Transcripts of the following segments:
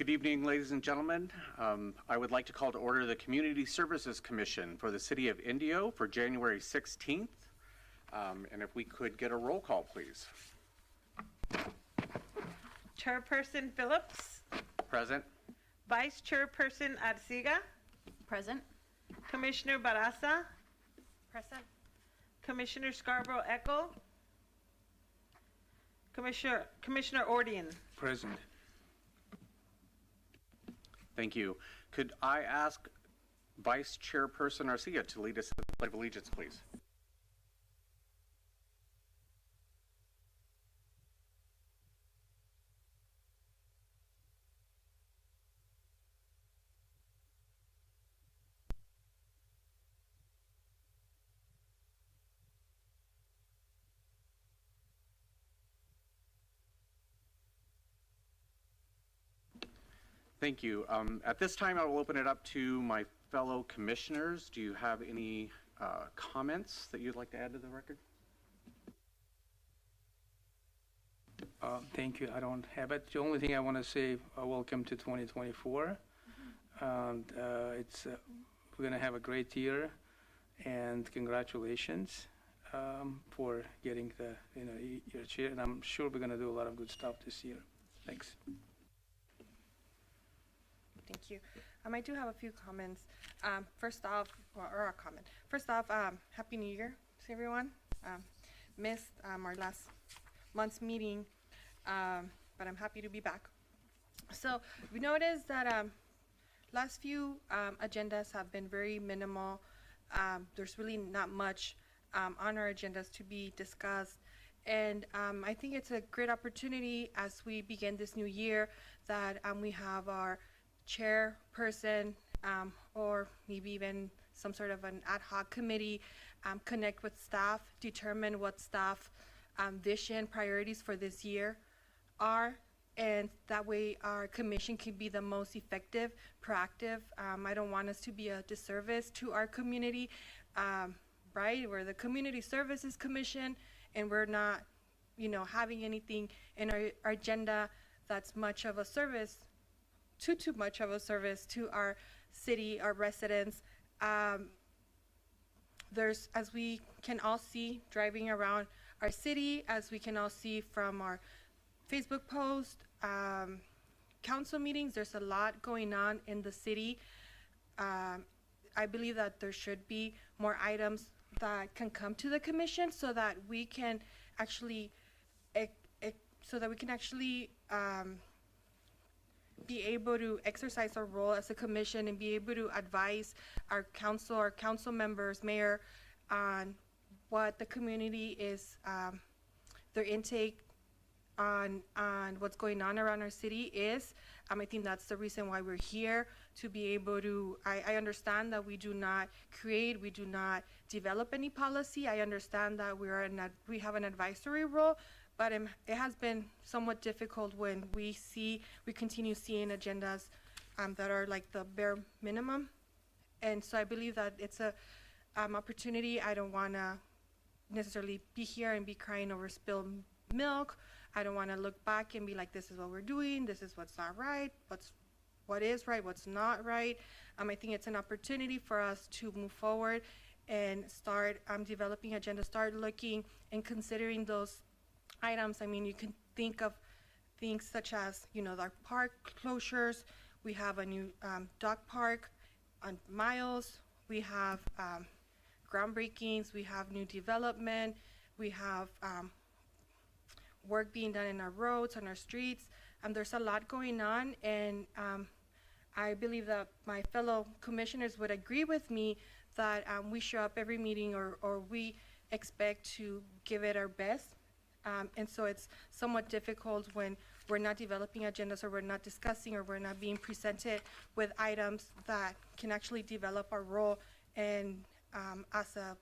Good evening, ladies and gentlemen. I would like to call to order the Community Services Commission for the City of Indio for January 16th. And if we could get a roll call, please. Chairperson Phillips. Present. Vice Chairperson Arcega. Present. Commissioner Barraza. Present. Commissioner Scarborough Echo. Commissioner Ordian. Present. Thank you. Could I ask Vice Chairperson Arcega to lead us in the Pledge of Allegiance, please? Thank you. At this time, I will open it up to my fellow commissioners. Do you have any comments that you'd like to add to the record? Thank you. I don't have it. The only thing I want to say, welcome to 2024. And we're going to have a great year, and congratulations for getting the your chair. And I'm sure we're going to do a lot of good stuff this year. Thanks. Thank you. I do have a few comments. First off, or a comment. First off, Happy New Year to everyone. Missed our last month's meeting, but I'm happy to be back. So we noticed that last few agendas have been very minimal. There's really not much on our agendas to be discussed. And I think it's a great opportunity as we begin this new year that we have our chairperson or maybe even some sort of an ad hoc committee connect with staff, determine what staff vision priorities for this year are, and that way our commission can be the most effective, proactive. I don't want us to be a disservice to our community, right? We're the Community Services Commission, and we're not having anything in our agenda that's much of a service, too much of a service to our city, our residents. There's, as we can all see driving around our city, as we can all see from our Facebook post, council meetings, there's a lot going on in the city. I believe that there should be more items that can come to the commission so that we can actually be able to exercise our role as a commission and be able to advise our council members, mayor, on what the community is, their intake on what's going on around our city is. I think that's the reason why we're here, to be able to, I understand that we do not create, we do not develop any policy. I understand that we have an advisory role, but it has been somewhat difficult when we continue seeing agendas that are like the bare minimum. And so I believe that it's a opportunity. I don't want to necessarily be here and be crying over spilled milk. I don't want to look back and be like, this is what we're doing, this is what's not right, what is right, what's not right. I think it's an opportunity for us to move forward and start developing agenda, start looking and considering those items. I mean, you can think of things such as, our park closures. We have a new dog park on Miles. We have groundbreakings. We have new development. We have work being done in our roads, on our streets. There's a lot going on, and I believe that my fellow commissioners would agree with me that we show up every meeting or we expect to give it our best. And so it's somewhat difficult when we're not developing agendas or we're not discussing or we're not being presented with items that can actually develop our role and as a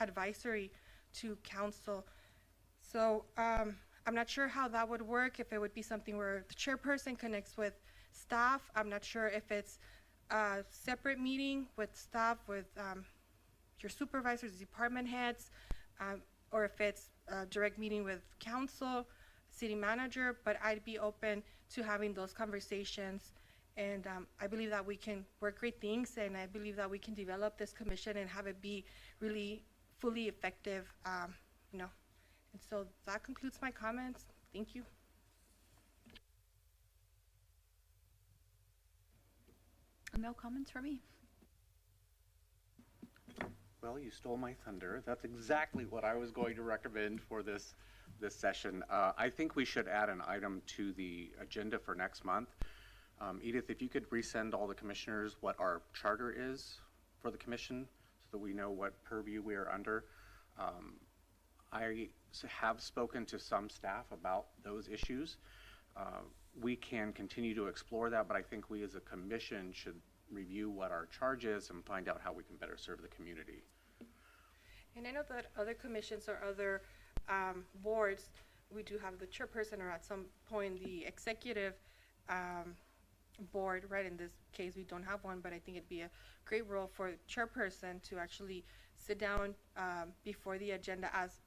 advisory to council. So I'm not sure how that would work, if it would be something where the chairperson connects with staff. I'm not sure if it's a separate meeting with staff, with your supervisors, department heads, or if it's a direct meeting with council. city manager, but I'd be open to having those conversations. And I believe that we can work great things, and I believe that we can develop this commission and have it be really fully effective, you know. And so that concludes my comments. Thank you. No comments for me. Well, you stole my thunder. That's exactly what I was going to recommend for this session. I think we should add an item to the agenda for next month. Edith, if you could resend all the commissioners what our charter is for the commission so that we know what purview we are under. I have spoken to some staff about those issues. We can continue to explore that, but I think we as a commission should review what our charge is and find out how we can better serve the community. And I know that other commissions or other boards, we do have the chairperson or at some point the executive board, right? In this case, we don't have one, but I think it'd be a great role for chairperson to actually sit down before the agenda as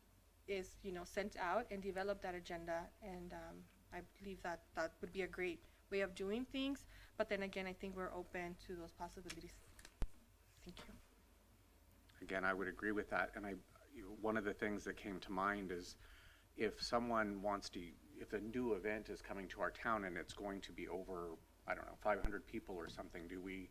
is, you know, sent out and develop that agenda. And I believe that that would be a great way of doing things. But then again, I think we're open to those possibilities. Thank you. Again, I would agree with that. And one of the things that came to mind is if someone wants to, if a new event is coming to our town and it's going to be over, I don't know, 500 people or something, do we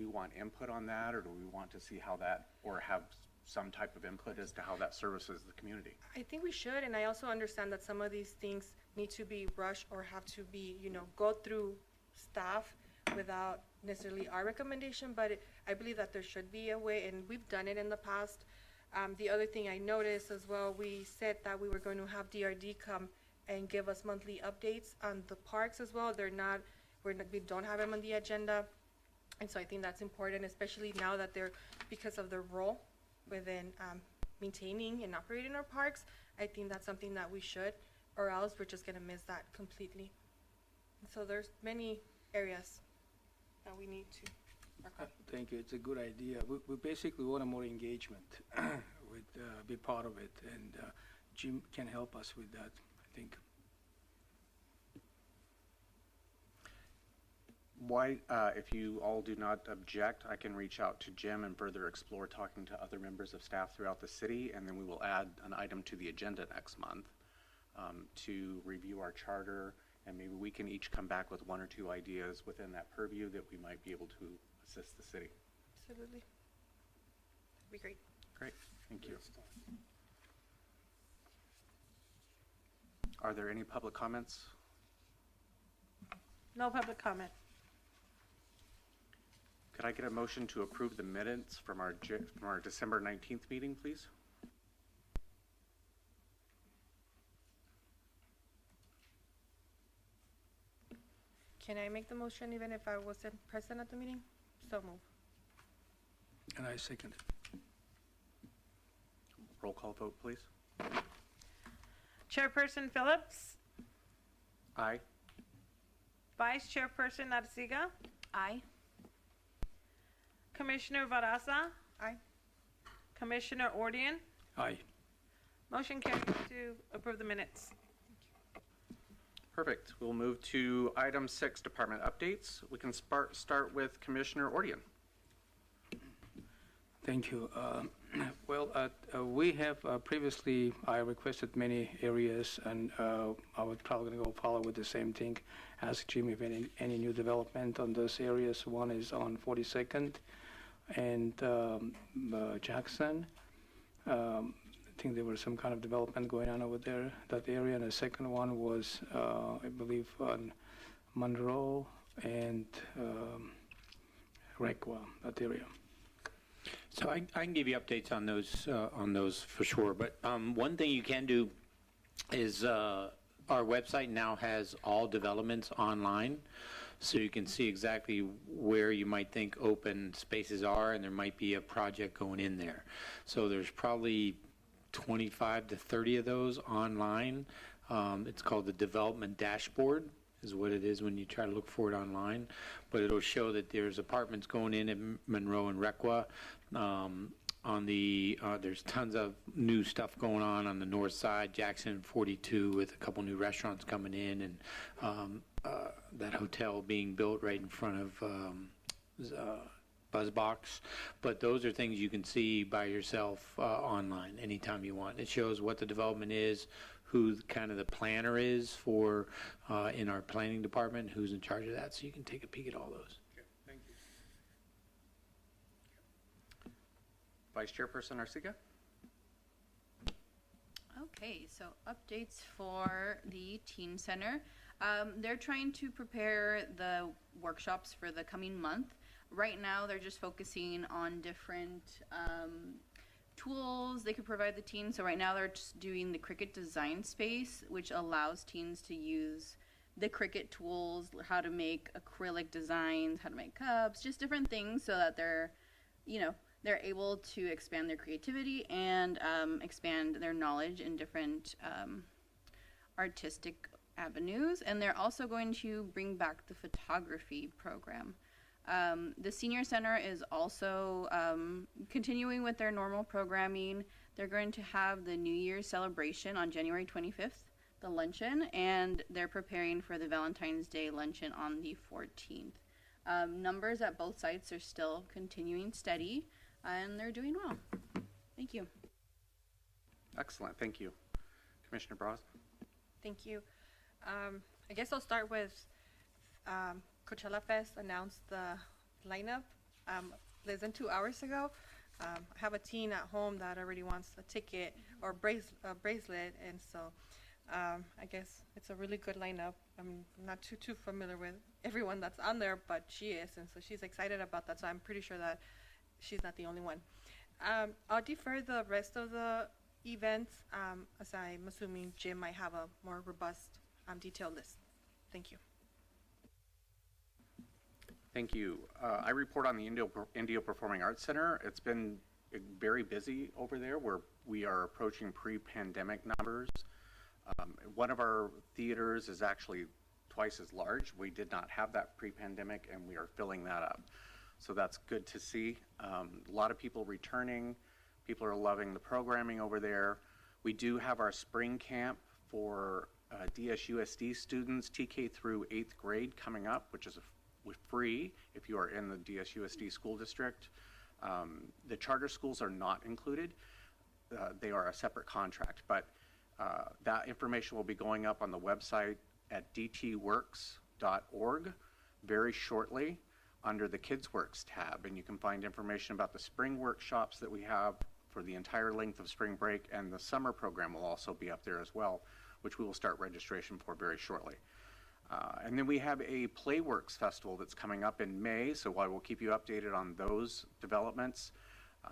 want input on that, or do we want to see how that, or have some type of input as to how that services the community? I think we should, and I also understand that some of these things need to be rushed or have to be, you know, go through staff without necessarily our recommendation, but I believe that there should be a way, and we've done it in the past. The other thing I noticed as well, we said that we were going to have DRD come and give us monthly updates on the parks as well. We don't have them on the agenda, and so I think that's important, especially now that they're, because of their role within maintaining and operating our parks. I think that's something that we should, or else we're just going to miss that completely. And so there's many areas that we need to work on. Thank you. It's a good idea. We basically want a more engagement with be part of it, and Jim can help us with that, I think. Why, if you all do not object, I can reach out to Jim and further explore talking to other members of staff throughout the city, and then we will add an item to the agenda next month to review our charter, and maybe we can each come back with one or two ideas within that purview that we might be able to assist the city. Absolutely. That'd be great. Great, thank you. Are there any public comments? No public comment. Could I get a motion to approve the minutes from our December 19th meeting, please? Can I make the motion even if I wasn't present at the meeting? So move. And I second it. Roll call vote, please. Chairperson Phillips, Aye. Vice Chairperson Arcega, Aye. Commissioner Barraza, Aye. Commissioner Ordian. Aye. Motion carries to approve the minutes. Perfect. We'll move to item 6, department updates. We can start with Commissioner Ordian. Thank you. Well, we have previously, I requested many areas, and I was probably going to go follow with the same thing. Ask Jim if any new development on those areas. One is on 42nd and Jackson. I think there was some kind of development going on over there, that area. And the second one was, I believe, on Monroe and Requa, that area. So I can give you updates on those for sure. But one thing you can do is our website now has all developments online, so you can see exactly where you might think open spaces are, and there might be a project going in there. So there's probably 25 to 30 of those online. It's called the Development Dashboard, is what it is when you try to look for it online. But it'll show that there's apartments going in at Monroe and Requa. on the, there's tons of new stuff going on the north side, Jackson 42 with a couple new restaurants coming in, and that hotel being built right in front of Buzzbox. But those are things you can see by yourself online anytime you want. It shows what the development is, who kind of the planner is for in our planning department, who's in charge of that, so you can take a peek at all those. Thank you. Vice Chairperson Arcega? Okay, so updates for the Teen Center. They're trying to prepare the workshops for the coming month. Right now, they're just focusing on different tools they could provide the teens. So right now, they're just doing the Cricut Design Space, which allows teens to use the Cricut tools, how to make acrylic designs, how to make cups, just different things so that they're, you know, they're able to expand their creativity and expand their knowledge in different artistic avenues. And they're also going to bring back the photography program. The Senior Center is also continuing with their normal programming. They're going to have the New Year's celebration on January 25th, the luncheon, and they're preparing for the Valentine's Day luncheon on the 14th. Numbers at both sites are still continuing steady, and they're doing well. Thank you. Excellent, thank you. Commissioner Bras? Thank you. I guess I'll start with Coachella Fest announced the lineup less than 2 hours ago. I have a teen at home that already wants a ticket or bracelet, and so I guess it's a really good lineup. I'm not too familiar with everyone that's on there, but she is, and so she's excited about that. So I'm pretty sure that she's not the only one. I'll defer the rest of the events, as I'm assuming Jim might have a more robust, detailed list. Thank you. Thank you. I report on the Indio Performing Arts Center. It's been very busy over there, where we are approaching pre-pandemic numbers. One of our theaters is actually twice as large. We did not have that pre-pandemic, and we are filling that up. So that's good to see. A lot of people returning. People are loving the programming over there. We do have our spring camp for DSUSD students, TK through 8th grade, coming up, which is free if you are in the DSUSD school district. The charter schools are not included. They are a separate contract, but that information will be going up on the website at dtworks.org very shortly under the Kids Works tab, and you can find information about the spring workshops that we have for the entire length of spring break, and the summer program will also be up there as well, which we will start registration for very shortly. And then we have a Playworks Festival that's coming up in May, so I will keep you updated on those developments.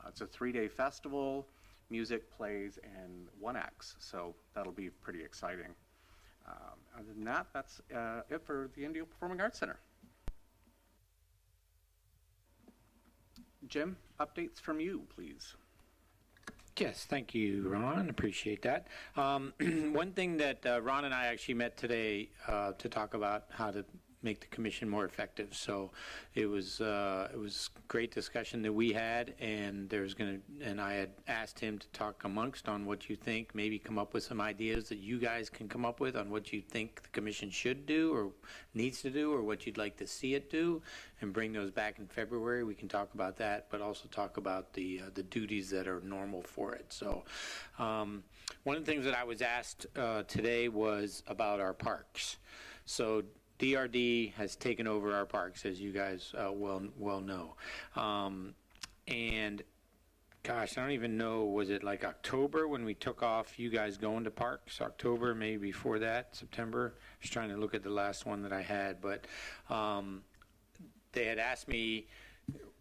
It's a 3-day festival, music, plays, and 1acts, so that'll be pretty exciting. Other than that, that's it for the Indio Performing Arts Center. Jim, updates from you, please. Yes, thank you, Ron. Appreciate that. One thing that Ron and I actually met today to talk about how to make the commission more effective. So it was great discussion that we had, and I had asked him to talk amongst on what you think, maybe come up with some ideas that you guys can come up with on what you think the commission should do or needs to do, or what you'd like to see it do, and bring those back in February. We can talk about that, but also talk about the duties that are normal for it. So one of the things that I was asked today was about our parks. So DRD has taken over our parks, as you guys well know. And gosh, I don't even know, was it like October when we took off you guys going to parks? October, maybe before that, September? Just trying to look at the last one that I had. But they had asked me,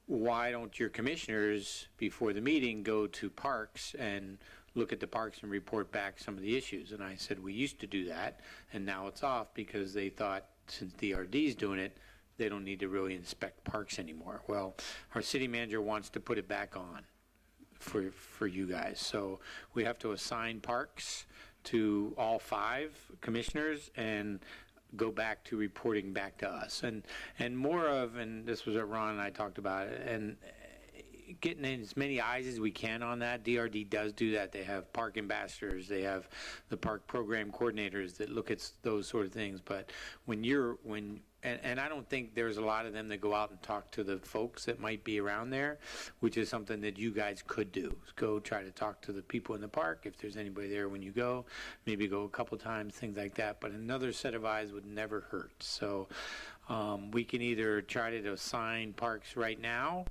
why don't your commissioners, before the meeting, go to parks and look at the parks and report back some of the issues? And I said, we used to do that, and now it's off because they thought, since DRD's doing it, they don't need to really inspect parks anymore. Well, our city manager wants to put it back on for you guys. So we have to assign parks to all 5 commissioners and go back to reporting back to us. And more of, and this was what Ron and I talked about, and getting as many eyes as we can on that. DRD does do that. They have park ambassadors, they have the park program coordinators that look at those sort of things. But and I don't think there's a lot of them that go out and talk to the folks that might be around there, which is something that you guys could do. Go try to talk to the people in the park, if there's anybody there when you go, maybe go a couple times, things like that. But another set of eyes would never hurt. So we can either try to assign parks right now,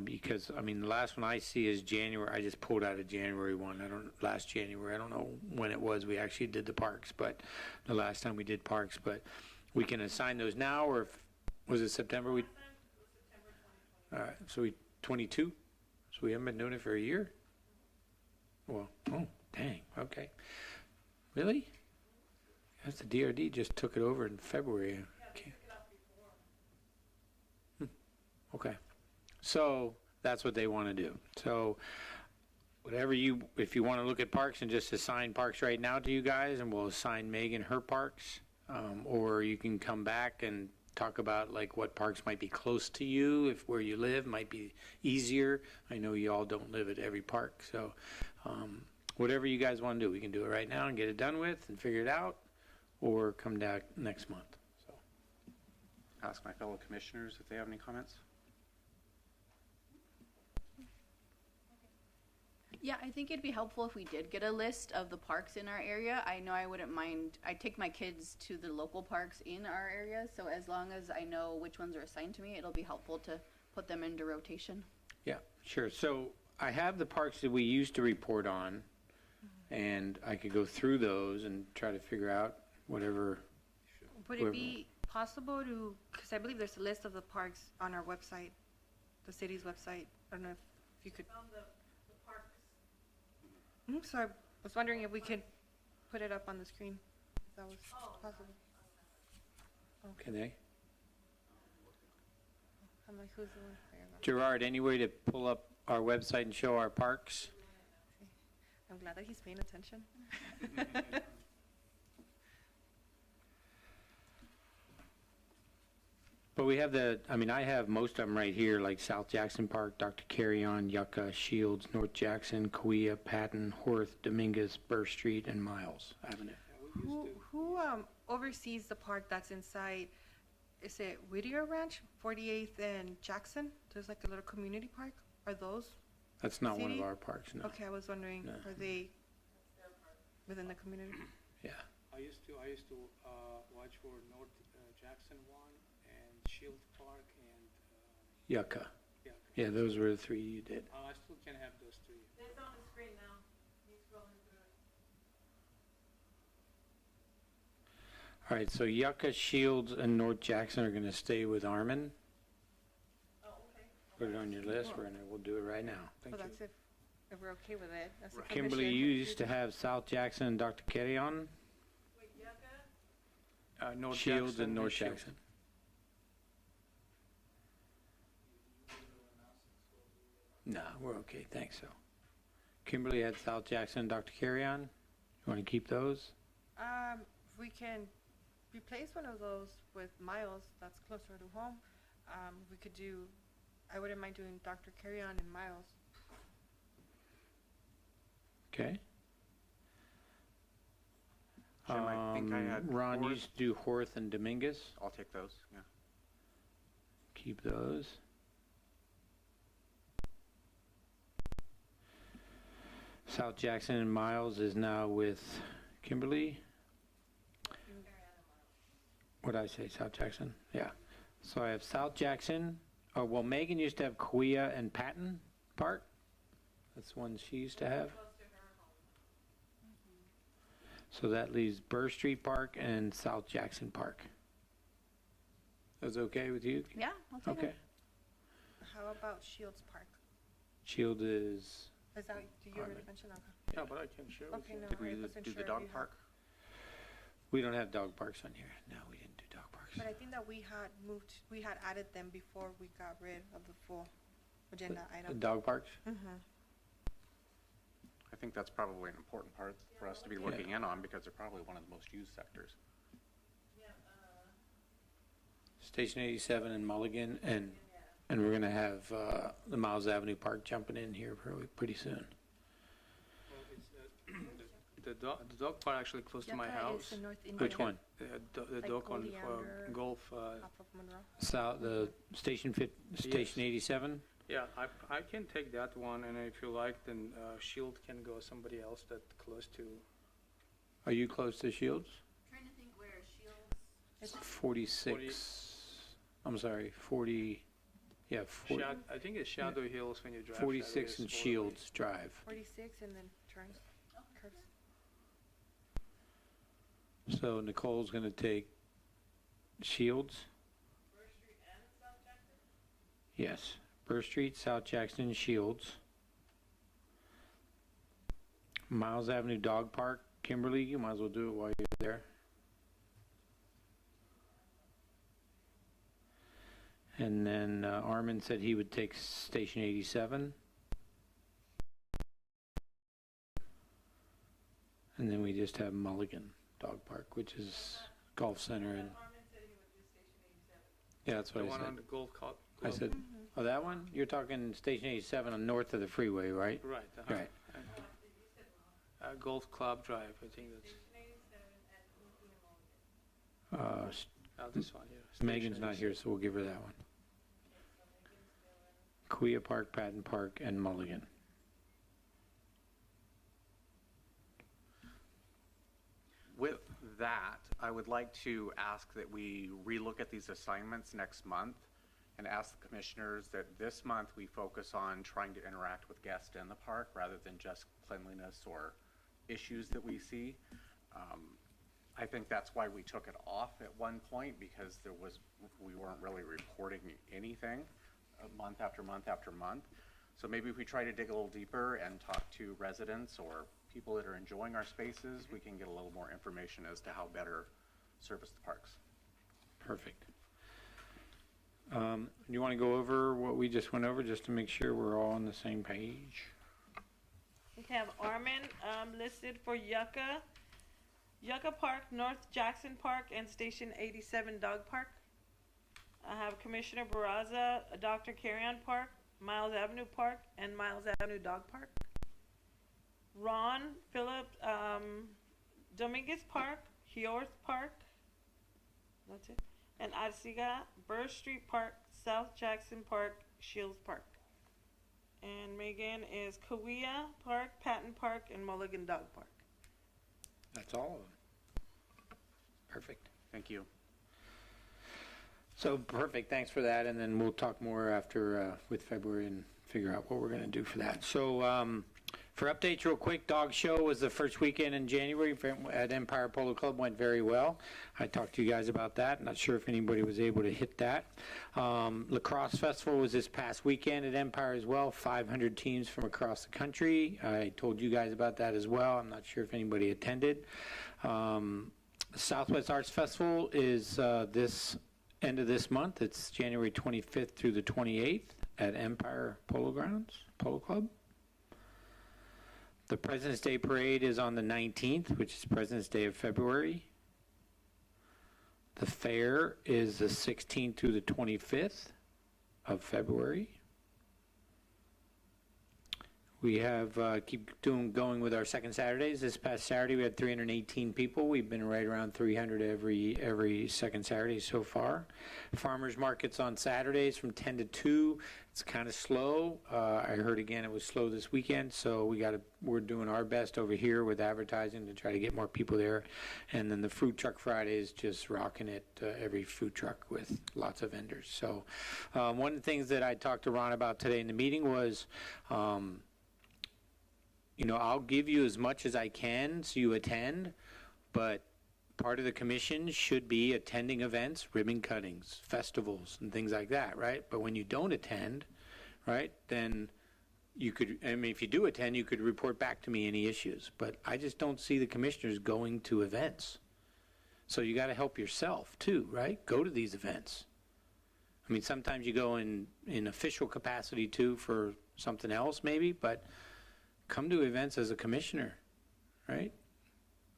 because, I mean, the last one I see is January. I just pulled out a January one. Last January. I don't know when it was we actually did the parks, but the last time we did parks. But we can assign those now, or was it September? All right, so 22? So we haven't been doing it for a year? Well, oh, dang, okay. Really? That's the DRD just took it over in February. Okay. Okay. So that's what they want to do. So if you want to look at parks and just assign parks right now to you guys, and we'll assign Megan her parks, or you can come back and talk about like what parks might be close to you, if where you live might be easier. I know you all don't live at every park, so whatever you guys want to do, we can do it right now and get it done with and figure it out, or come back next month. So Ask my fellow commissioners if they have any comments. Yeah, I think it'd be helpful if we did get a list of the parks in our area. I know I wouldn't mind. I take my kids to the local parks in our area, so as long as I know which ones are assigned to me, it'll be helpful to put them into rotation. yeah, sure. So I have the parks that we used to report on, and I could go through those and try to figure out whatever. Would it be possible to, because I believe there's a list of the parks on our website, the city's website. I don't know if you could. So I was wondering if we could put it up on the screen, if that was possible. Can they? I'm like, who's the one? There you go. Gerard, any way to pull up our website and show our parks? I'm glad that he's paying attention. But we have I have most of them right here, like South Jackson Park, Dr. Carrion, Yucca, Shields, North Jackson, Kauai, Patton, Horth, Dominguez, Burr Street, and Miles Avenue. Who oversees the park that's inside, is it Whittier Ranch, 48th and Jackson? There's like a little community park. Are those? That's not one of City? our parks, no. Okay, I was wondering, No. are they within the community? Yeah. I used to watch for North Jackson one and Shield Park and Yucca. yeah. Yeah, those were the three you did. I still can have those three. It's on the screen now. You scrolling through it. All right, so Yucca, Shields, and North Jackson are going to stay with Armin. Oh, okay. Put it on your list. We'll do it right now. So that's if we're okay with it. That's the Kimberly, commission. you used to have South Jackson and Dr. Carrion, Wait, Yucca? North Shields, Jackson and North Shields. Jackson. No, we're okay. Thanks, so. Kimberly had South Jackson and Dr. Carrion. You want to keep those? We can replace one of those with Miles, that's closer to home. We could do, I wouldn't mind doing Dr. Carrion and Miles. Okay. Jim, I think I had Ron Horth. used to do Horth and Dominguez. I'll take those, yeah. Keep those. South Jackson and Miles is now with Kimberly. What did I say, South Jackson? Yeah. So I have South Jackson. Oh, well, Megan used to have Kauai and Patton Park. That's one she used to have. So that leaves Burr Street Park and South Jackson Park. That's okay with you? Yeah, I'll take Okay. it. How about Shields Park? Shield is, Is that, do you already Alright. mention that? Yeah, but I can share with Okay, you. no, Did we I wasn't do sure the if dog you had- park? we don't have dog parks on here. No, we didn't do dog parks. But I think that we had added them before we got rid of the full agenda The item. dog parks? Mm-hmm. I think that's probably an important part for us to be looking in on, because they're probably one of the most used sectors. Station 87 and Mulligan and And we're going to have the Miles Avenue Park jumping in here pretty soon. The dog park actually close to my Yucca is house. in North Indiana. Which one? The Like dog on Oleander, Golf. Off of Monroe. South, the Station 87? Yeah, I can take that one, and if you like, then Shield can go somebody else that close to. Are you close to Shields? Trying to think where Shields. 46. I'm sorry, 40. Yeah, 40, I think it's Shadow Hills when you drive. 46 Shadow and Hills Shields Drive. 46 and then turn. Curves. So Nicole's going to take Shields? Yes. Burr Street, South Jackson, Shields. Miles Avenue Dog Park, Kimberly, you might as well do it while you're there. And then Armin said he would take Station 87. And then we just have Mulligan Dog Park, which is golf center. And yeah, that's The what I one said. on the Golf Club. I said, oh, that one? You're talking Station 87 on north of the freeway, right? Right. Right. Golf Club Drive, I think that's. This one here. Megan's Station not here, so we'll give her that one. Kuya Park, Patton Park, and Mulligan. With that, I would like to ask that we relook at these assignments next month and ask the commissioners that this month we focus on trying to interact with guests in the park rather than just cleanliness or issues that we see. I think that's why we took it off at one point, because we weren't really reporting anything month after month after month. So maybe if we try to dig a little deeper and talk to residents or people that are enjoying our spaces, we can get a little more information as to how better service the parks. Perfect. You want to go over what we just went over just to make sure we're all on the same page? We have Armin listed for Yucca Park, North Jackson Park, and Station 87 Dog Park. I have Commissioner Barraza, Dr. Carrion Park, Miles Avenue Park, and Miles Avenue Dog Park. Ron Phillip Dominguez Park, Hjorth Park, that's it, and Arcega, Burr Street Park, South Jackson Park, Shields Park. And Megan is Cahuilla Park, Patton Park, and Mulligan Dog Park. That's all of them. Perfect. Thank you. So, perfect, thanks for that, and then we'll talk more after with February and figure out what we're going to do for that. So, for updates real quick, Dog Show was the first weekend in January at Empire Polo Club, went very well. I talked to you guys about that. Not sure if anybody was able to hit that. Lacrosse Festival was this past weekend at Empire as well, 500 teams from across the country. I told you guys about that as well. I'm not sure if anybody attended. Southwest Arts Festival is this end of this month. It's January 25th through the 28th at Empire Polo Club. The President's Day Parade is on the 19th, which is President's Day of February. The fair is the 16th through the 25th of February. We have going with our second Saturdays. This past Saturday we had 318 people. We've been right around 300 every second Saturday so far. Farmers markets on Saturdays from 10 to 2. It's kind of slow. I heard again it was slow this weekend, so we're doing our best over here with advertising to try to get more people there. And then the Food Truck Friday is just rocking it. Every food truck with lots of vendors. So one of the things that I talked to Ron about today in the meeting was. I'll give you as much as I can so you attend, but part of the commission should be attending events, ribbon cuttings, festivals, and things like that, right? But when you don't attend, right, then if you do attend, you could report back to me any issues. But I just don't see the commissioners going to events. So you got to help yourself too, right? Go to these events. I mean, sometimes you go in official capacity too for something else maybe, but come to events as a commissioner, right?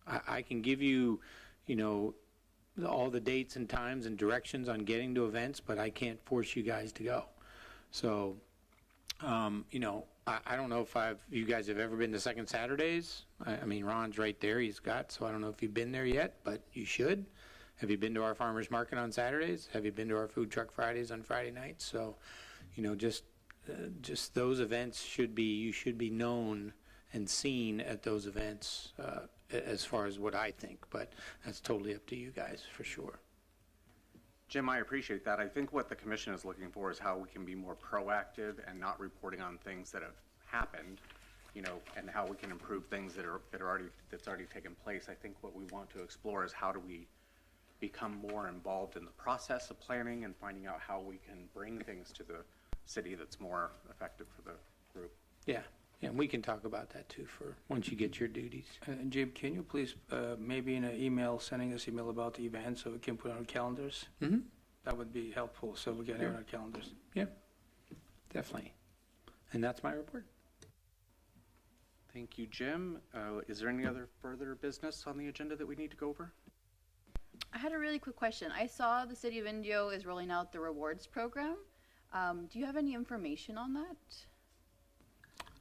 I can give you, all the dates and times and directions on getting to events, but I can't force you guys to go. So, you know, I don't know if you guys have ever been to Second Saturdays. I mean, Ron's right there, he's got, so I don't know if you've been there yet, but you should. Have you been to our farmers market on Saturdays? Have you been to our food truck Fridays on Friday nights? So, you know, just those events you should be known and seen at those events, as far as what I think, but that's totally up to you guys, for sure. Jim, I appreciate that. I think what the commission is looking for is how we can be more proactive and not reporting on things that have happened, you know, and how we can improve things that's already taken place. I think what we want to explore is how do we become more involved in the process of planning and finding out how we can bring things to the city that's more effective for the group. Yeah, and we can talk about that too for once you get your duties. Jim, can you please, maybe in an email, sending us email about the event so we can put it on our calendars? Mm-hmm. That would be helpful, so we can have it on our calendars. Yeah, definitely. And that's my report. Thank you, Jim. Is there any other further business on the agenda that we need to go over? I had a really quick question. I saw the City of Indio is rolling out the rewards program. Do you have any information on that?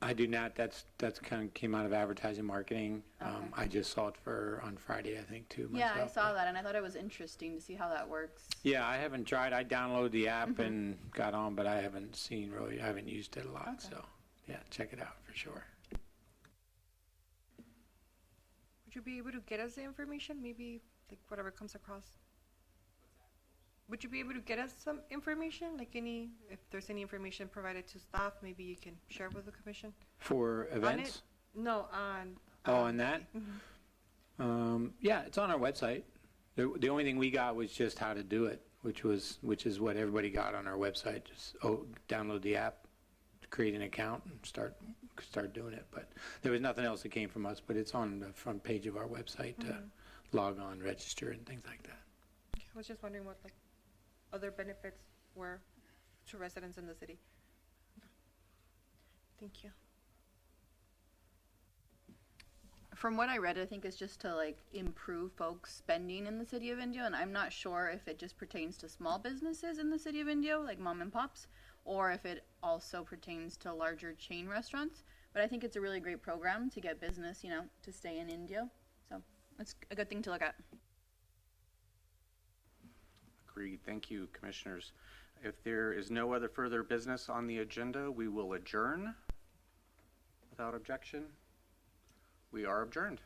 I do not. That's kind of came out of advertising marketing. Okay. I just saw it on Friday, I think, too. Yeah, I myself. saw that, and I thought it was interesting to see how that works. Yeah, I haven't tried. I downloaded the app and got on, but I haven't I haven't used it a lot. Okay. So, yeah, check it out for sure. Would you be able to get us the information? Maybe like whatever comes across. Would you be able to get us some information? Like if there's any information provided to staff, maybe you can share with the commission? For events? No, on. On that? Mhm. Yeah, it's on our website. The only thing we got was just how to do it, which is what everybody got on our website. Just download the app, create an account, and start doing it. But there was nothing else that came from us. But it's on the front page of our website to log on, register, and things like that. I was just wondering what like other benefits were to residents in the city. Thank you. From what I read, I think it's just to like improve folks' spending in the City of Indio, and I'm not sure if it just pertains to small businesses in the City of Indio, like mom and pops, or if it also pertains to larger chain restaurants. But I think it's a really great program to get business, you know, to stay in Indio. So it's a good thing to look at. Agreed. Thank you, commissioners. If there is no other further business on the agenda, we will adjourn without objection. We are adjourned.